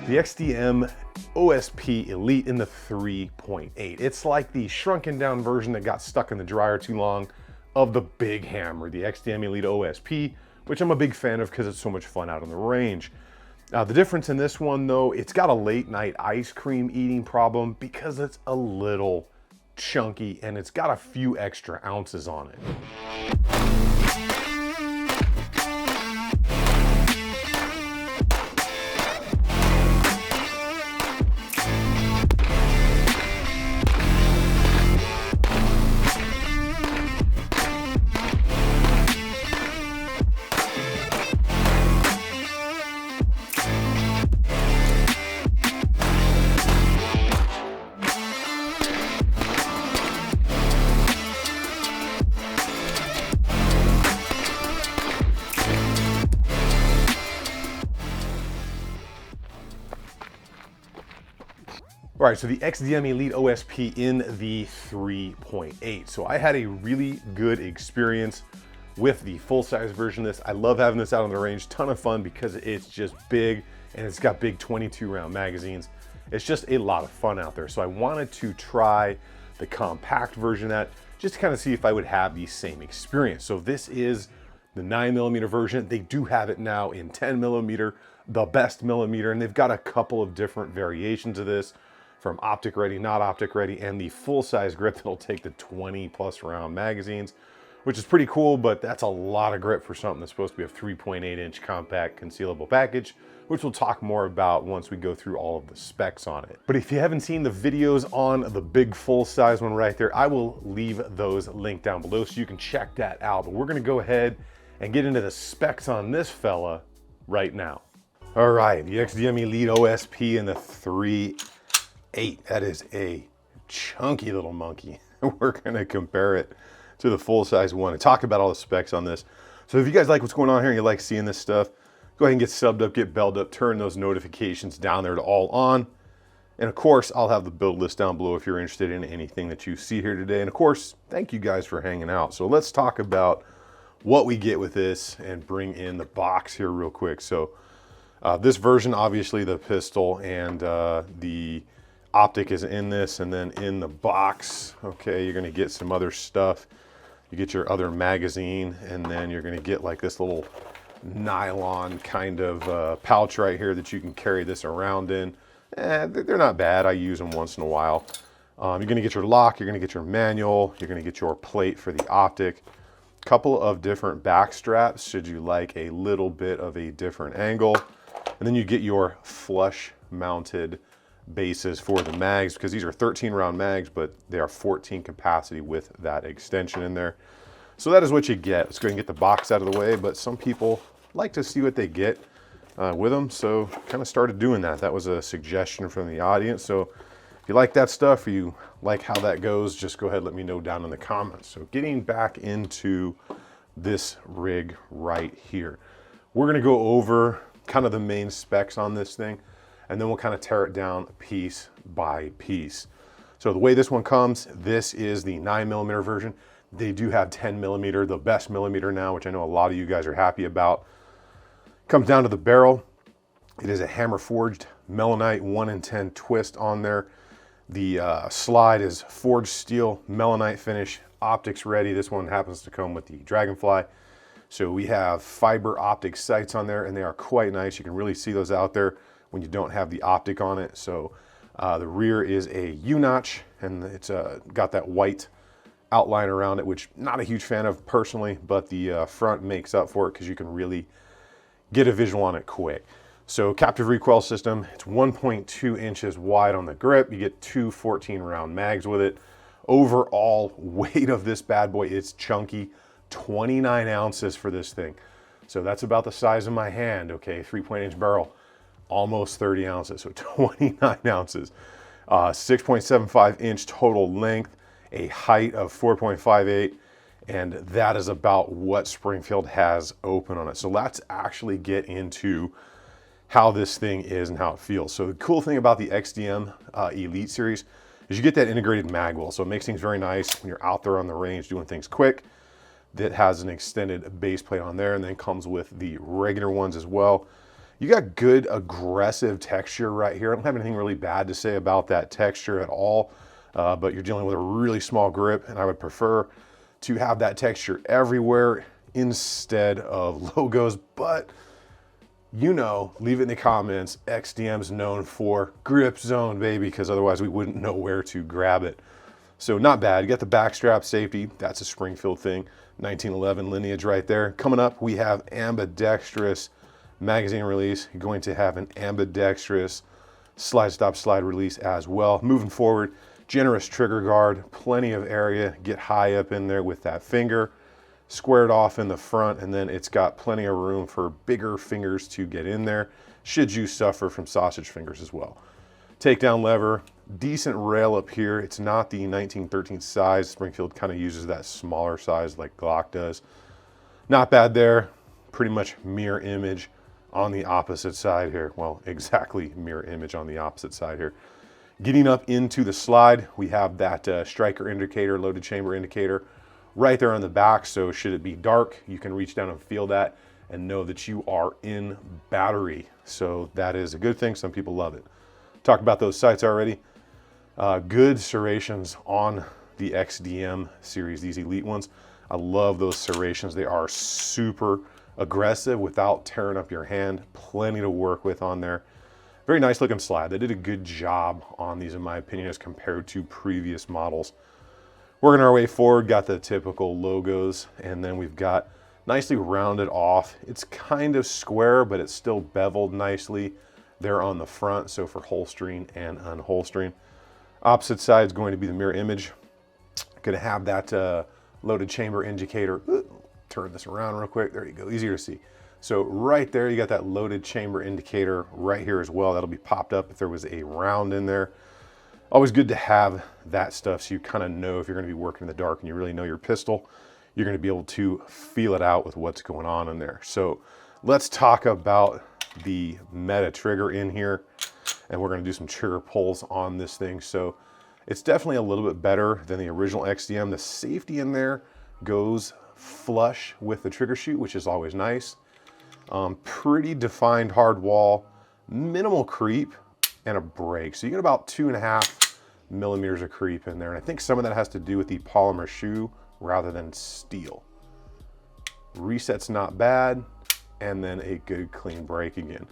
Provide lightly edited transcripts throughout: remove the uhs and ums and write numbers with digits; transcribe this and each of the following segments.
The XDM OSP Elite in the 3.8. It's like the shrunken down version that got stuck in the dryer too long of the big hammer, the XDM Elite OSP, which I'm a big fan of because it's so much fun out on the range. The difference in this one though, it's got a late night ice cream eating problem because it's a little chunky and it's got a few extra ounces on it. All right, so the XDM Elite OSP in the 3.8. So I had a really good experience with the full-size version of this. I love having this out on the range, ton of fun because it's just big and it's got big 22 round magazines. It's just a lot of fun out there. So I wanted to try the compact version of that just to kind of see if I would have the same experience. So this is the 9mm version. They do have it now in 10mm, the best millimeter, and they've got a couple of different variations of this, from optic ready, not optic ready, and the full-size grip that'll take the 20+ round magazines, which is pretty cool, but that's a lot of grip for something that's supposed to be a 3.8-inch compact concealable package, which we'll talk more about once we go through all of the specs on it. But if you haven't seen the videos on the big full-size one right there, I will leave those linked down below so you can check that out. But we're gonna go ahead and get into the specs on this fella right now. All right, the XDM Elite OSP in the 3.8. That is a chunky little monkey. We're gonna compare it to the full-size one and talk about all the specs on this. So if you guys like what's going on here and you like seeing this stuff, go ahead and get subbed up, get belled up, turn those notifications down there to all on. And of course, I'll have the build list down below if you're interested in anything that you see here today. And of course, thank you guys for hanging out. So let's talk about what we get with this and bring in the box here real quick. So this version, obviously the pistol and the optic is in this, and then in the box, okay, you're gonna get some other stuff. You get your other magazine, and then you're gonna get like this little nylon kind of pouch right here that you can carry this around in. They're not bad, I use them once in a while. You're gonna get your lock, you're gonna get your manual, you're gonna get your plate for the optic, couple of different back straps should you like a little bit of a different angle, and then you get your flush mounted bases for the mags, because these are 13 round mags, but they are 14 capacity with that extension in there. So that is what you get. Let's go ahead and get the box out of the way, but some people like to see what they get with them, so kind of started doing that. That was a suggestion from the audience. So if you like that stuff, or you like how that goes, just go ahead and let me know down in the comments. So getting back into this rig right here, we're gonna go over kind of the main specs on this thing, and then we'll kind of tear it down piece by piece. So the way this one comes, this is the 9mm version. They do have 10mm, the best millimeter now, which I know a lot of you guys are happy about. Comes down to the barrel. It is a hammer forged melanite 1 in 10 twist on there. The slide is forged steel melanite finish, optics ready. This one happens to come with the Dragonfly. So we have fiber optic sights on there, and they are quite nice. You can really see those out there when you don't have the optic on it. So the rear is a U-notch, and it's got that white outline around it, which not a huge fan of personally, but the front makes up for it because you can really get a visual on it quick. So captive recoil system, it's 1.2 inches wide on the grip. You get two 14 round mags with it. Overall weight of this bad boy, it's chunky, 29 ounces for this thing. So that's about the size of my hand, okay, 3.8-inch barrel. Almost 30 ounces, so 29 ounces. 6.75 inch total length, a height of 4.58, and that is about what Springfield has open on it. So let's actually get into how this thing is and how it feels. So the cool thing about the XDM Elite series is you get that integrated mag well, so it makes things very nice when you're out there on the range doing things quick. That has an extended base plate on there, and then comes with the regular ones as well. You got good aggressive texture right here. I don't have anything really bad to say about that texture at all, but you're dealing with a really small grip, and I would prefer to have that texture everywhere instead of logos. But you know, leave it in the comments. XDM's known for grip zone, baby, because otherwise we wouldn't know where to grab it. So not bad. You got the backstrap safety. That's a Springfield thing. 1911 lineage right there. Coming up, we have ambidextrous magazine release. You're going to have an ambidextrous slide stop slide release as well. Moving forward, generous trigger guard, plenty of area. Get high up in there with that finger. Squared off in the front, and then it's got plenty of room for bigger fingers to get in there, should you suffer from sausage fingers as well. Takedown lever, decent rail up here. It's not the 1913 size. Springfield kind of uses that smaller size like Glock does. Not bad there. Pretty much mirror image on the opposite side here. Well, exactly mirror image on the opposite side here. Getting up into the slide, we have that striker indicator, loaded chamber indicator right there on the back. So should it be dark, you can reach down and feel that and know that you are in battery. So that is a good thing. Some people love it. Talked about those sights already. Good serrations on the XDM series, these elite ones. I love those serrations. They are super aggressive without tearing up your hand. Plenty to work with on there. Very nice looking slide. They did a good job on these in my opinion as compared to previous models. Working our way forward, got the typical logos, and then we've got nicely rounded off. It's kind of square, but it's still beveled nicely there on the front, so for holstering and unholstering. Opposite side is going to be the mirror image. Going to have that loaded chamber indicator. Turn this around real quick. There you go, easier to see. So right there, you got that loaded chamber indicator right here as well. That'll be popped up if there was a round in there. Always good to have that stuff so you kind of know if you're going to be working in the dark and you really know your pistol, you're going to be able to feel it out with what's going on in there. So let's talk about the meta trigger in here, and we're going to do some trigger pulls on this thing. So it's definitely a little bit better than the original XDM. The safety in there goes flush with the trigger shoot, which is always nice. Pretty defined hard wall, minimal creep, and a break. So you get about 2.5 millimeters of creep in there. And I think some of that has to do with the polymer shoe rather than steel. Reset's not bad. And then a good clean break again.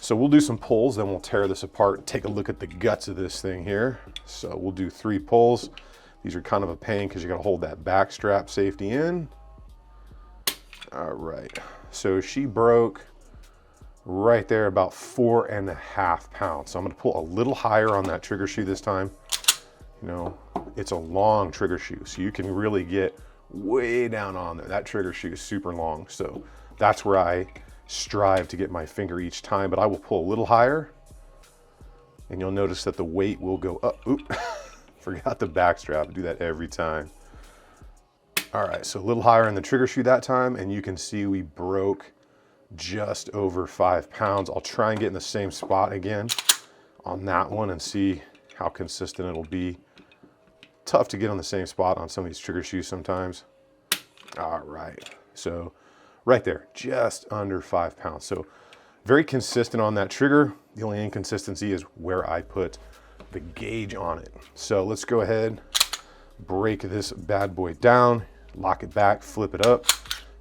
So we'll do some pulls, then we'll tear this apart and take a look at the guts of this thing here. So we'll do 3 pulls. These are kind of a pain because you got to hold that back strap safety in. All right, so she broke right there about 4.5 pounds. So I'm going to pull a little higher on that trigger shoe this time. You know, it's a long trigger shoe, so you can really get way down on there. That trigger shoe is super long, so that's where I strive to get my finger each time, but I will pull a little higher and you'll notice that the weight will go up. Oop, forgot the back strap. Do that every time. All right, so a little higher in the trigger shoe that time, and you can see we broke just over 5 pounds. I'll try and get in the same spot again on that one and see how consistent it'll be. Tough to get on the same spot on some of these trigger shoes sometimes. All right, so right there, just under 5 pounds. So very consistent on that trigger. The only inconsistency is where I put the gauge on it. So let's go ahead, break this bad boy down, lock it back, flip it up.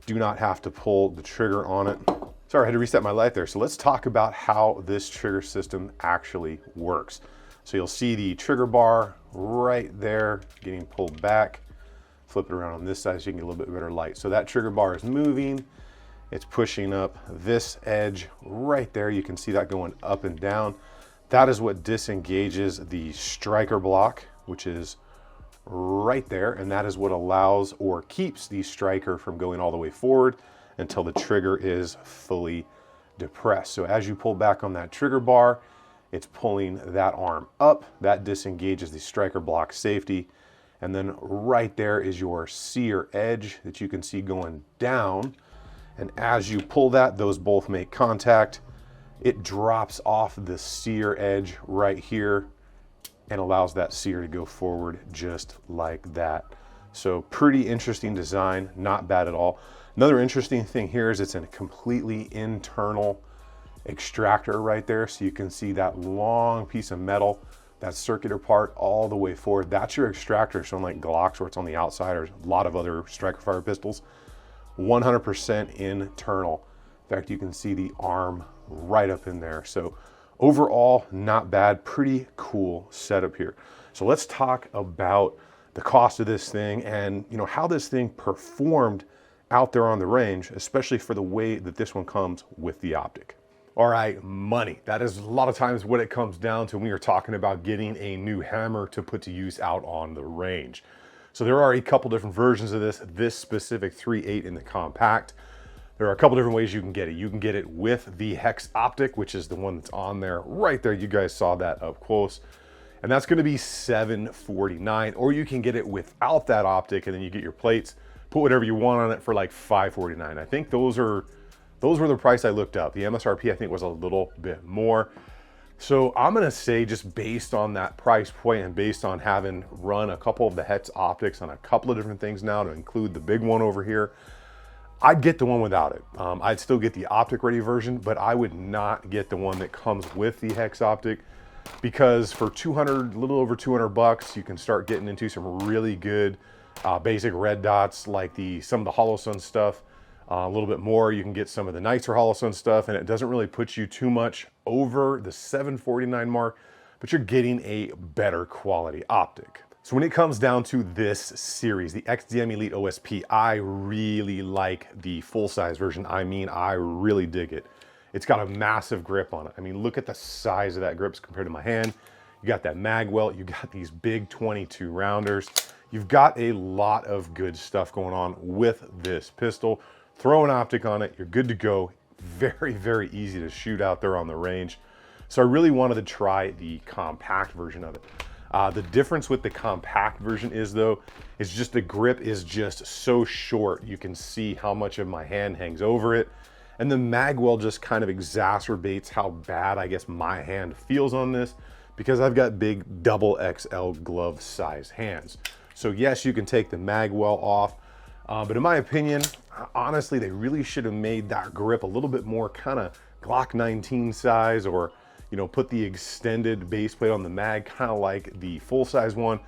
Do not have to pull the trigger on it. Sorry, I had to reset my light there. So let's talk about how this trigger system actually works. So you'll see the trigger bar right there getting pulled back. Flip it around on this side so you can get a little bit better light. So that trigger bar is moving. It's pushing up this edge right there. You can see that going up and down. That is what disengages the striker block, which is right there. And that is what allows or keeps the striker from going all the way forward until the trigger is fully depressed. So as you pull back on that trigger bar, it's pulling that arm up. That disengages the striker block safety. And then right there is your sear edge that you can see going down. And as you pull that, those both make contact. It drops off the sear edge right here and allows that sear to go forward just like that. So pretty interesting design, not bad at all. Another interesting thing here is it's a completely internal extractor right there. So you can see that long piece of metal, that circular part all the way forward. That's your extractor, so unlike Glocks where it's on the outside or a lot of other striker fire pistols, 100% internal. In fact, you can see the arm right up in there. So overall, not bad, pretty cool setup here. So let's talk about the cost of this thing and how this thing performed out there on the range, especially for the way that this one comes with the optic. All right, money. That is a lot of times what it comes down to when we are talking about getting a new hammer to put to use out on the range. So there are a couple different versions of this specific 3.8 in the compact. There are a couple different ways you can get it. You can get it with the hex optic, which is the one that's on there right there. You guys saw that up close. And that's gonna be $749, or you can get it without that optic and then you get your plates, put whatever you want on it for like $549. I think those were the price I looked up. The MSRP I think was a little bit more. So I'm gonna say, just based on that price point and based on having run a couple of the hex optics on a couple of different things now, to include the big one over here, I'd get the one without it. I'd still get the optic ready version, but I would not get the one that comes with the hex optic, because for 200, a little over 200 bucks, you can start getting into some really good basic red dots, like some of the Hollow Sun stuff. A little bit more, you can get some of the nicer Hollow Sun stuff, and it doesn't really put you too much over the $749 mark, but you're getting a better quality optic. So when it comes down to this series, the XDM Elite OSP, I really like the full-size version. I mean, I really dig it. It's got a massive grip on it. I mean, look at the size of that grip compared to my hand. You got that mag welt, you got these big 22 rounders. You've got a lot of good stuff going on with this pistol. Throw an optic on it, you're good to go. Very, very easy to shoot out there on the range. So I really wanted to try the compact version of it. The difference with the compact version is just the grip is just so short. You can see how much of my hand hangs over it. And the mag weld just kind of exacerbates how bad I guess my hand feels on this, because I've got big double XL glove size hands. So yes, you can take the mag weld off, but in my opinion, honestly, they really should have made that grip a little bit more kind of Glock 19 size, or put the extended base plate on the mag, kind of like the full-size one.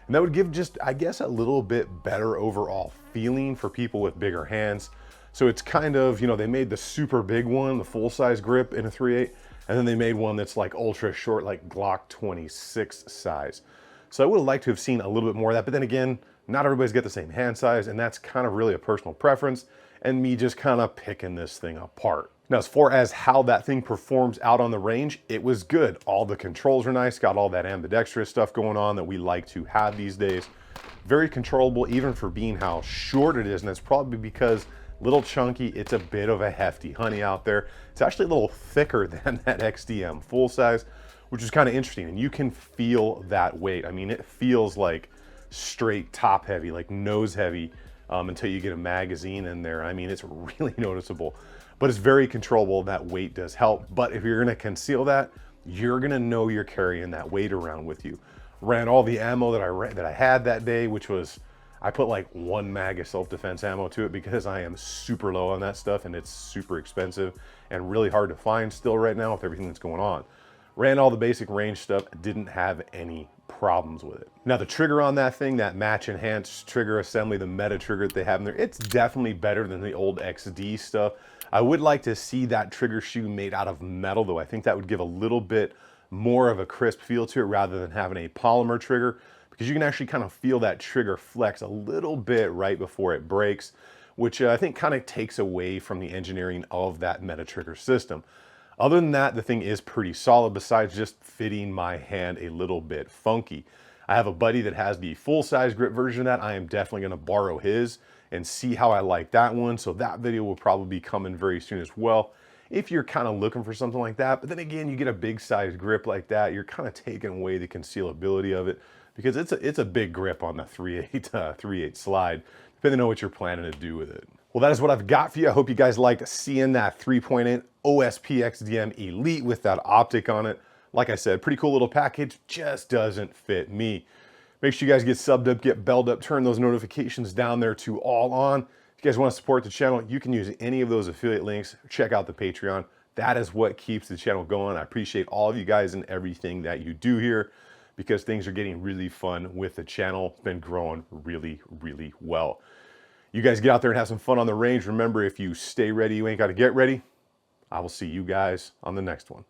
And that would give just, I guess, a little bit better overall feeling for people with bigger hands. So it's kind of, they made the super big one, the full-size grip in a 3.8, and then they made one that's like ultra short, like Glock 26 size. So I would have liked to have seen a little bit more of that, but then again, not everybody's got the same hand size, and that's kind of really a personal preference, and me just kind of picking this thing apart. Now, as far as how that thing performs out on the range, it was good. All the controls are nice, got all that ambidextrous stuff going on that we like to have these days. Very controllable, even for being how short it is, and that's probably because little chunky, it's a bit of a hefty honey out there. It's actually a little thicker than that XDM full size, which is kind of interesting, and you can feel that weight. I mean, it feels like straight top heavy, like nose heavy, until you get a magazine in there. I mean, it's really noticeable, but it's very controllable. That weight does help, but if you're gonna conceal that, you're gonna know you're carrying that weight around with you. Ran all the ammo that I had that day, which was, I put like 1 mag of self-defense ammo to it because I am super low on that stuff, and it's super expensive and really hard to find still right now with everything that's going on. Ran all the basic range stuff, didn't have any problems with it. Now the trigger on that thing, that match enhanced trigger assembly, the meta trigger that they have in there, it's definitely better than the old XD stuff. I would like to see that trigger shoe made out of metal though. I think that would give a little bit more of a crisp feel to it rather than having a polymer trigger, because you can actually kind of feel that trigger flex a little bit right before it breaks, which I think kind of takes away from the engineering of that meta trigger system. Other than that, the thing is pretty solid, besides just fitting my hand a little bit funky. I have a buddy that has the full-size grip version of that. I am definitely going to borrow his and see how I like that one. So that video will probably be coming very soon as well, if you're kind of looking for something like that. But then again, you get a big size grip like that, you're kind of taking away the concealability of it, because it's a big grip on the 3.8 slide, depending on what you're planning to do with it. Well, that is what I've got for you. I hope you guys liked seeing that 3.8 OSP XDM Elite with that optic on it. Like I said, pretty cool little package, just doesn't fit me. Make sure you guys get subbed up, get belled up, turn those notifications down there to all on. If you guys want to support the channel, you can use any of those affiliate links. Check out the Patreon. That is what keeps the channel going. I appreciate all of you guys and everything that you do here, because things are getting really fun with the channel. It's been growing really, really well. You guys get out there and have some fun on the range. Remember, if you stay ready, you ain't got to get ready. I will see you guys on the next one.